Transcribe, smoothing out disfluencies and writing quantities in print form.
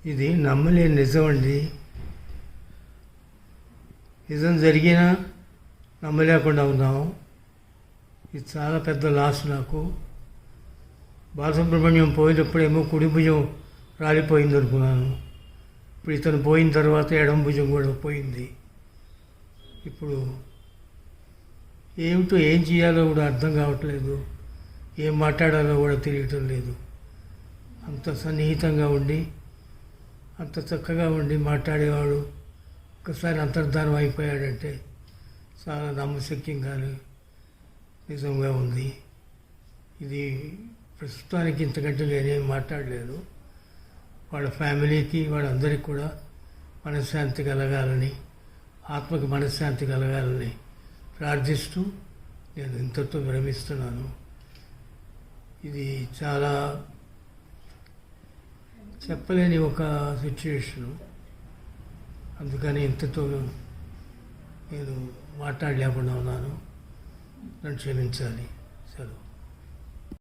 ఇది నమ్మలేని నిజం అండి. నిజం జరిగినా నమ్మలేకుండా ఉన్నాము. ఇది చాలా పెద్ద లాస్ నాకు. బాలసుబ్రహ్మణ్యం పోయినప్పుడేమో కుడి భుజం రాలిపోయింది అనుకున్నాను. ఇప్పుడు ఇతను పోయిన తర్వాత ఎడమ భుజం కూడా పోయింది. ఇప్పుడు ఏమిటో ఏం చేయాలో కూడా అర్థం కావట్లేదు. ఏం మాట్లాడాలో కూడా తెలియటం లేదు. అంత సన్నిహితంగా ఉండి అంత చక్కగా ఉండి మాట్లాడేవాడు ఒకసారి అంతర్ధానం అయిపోయాడంటే చాలా నమ్మశక్యంగానే నిజంగా ఉంది. ఇది ప్రస్తుతానికి ఇంతకంటే నేనేం మాట్లాడలేదు. వాళ్ళ ఫ్యామిలీకి వాళ్ళందరికీ కూడా మనశ్శాంతి కలగాలని, ఆత్మకి మనశ్శాంతి కలగాలని ప్రార్థిస్తూ నేను ఇంతతో విరమిస్తున్నాను. ఇది చాలా చెప్పలేని ఒక సిచ్యువేషను. అందుకని ఇంతతో నేను మాట్లాడలేకుండా ఉన్నాను. నన్ను క్షమించాలి. సెలవు.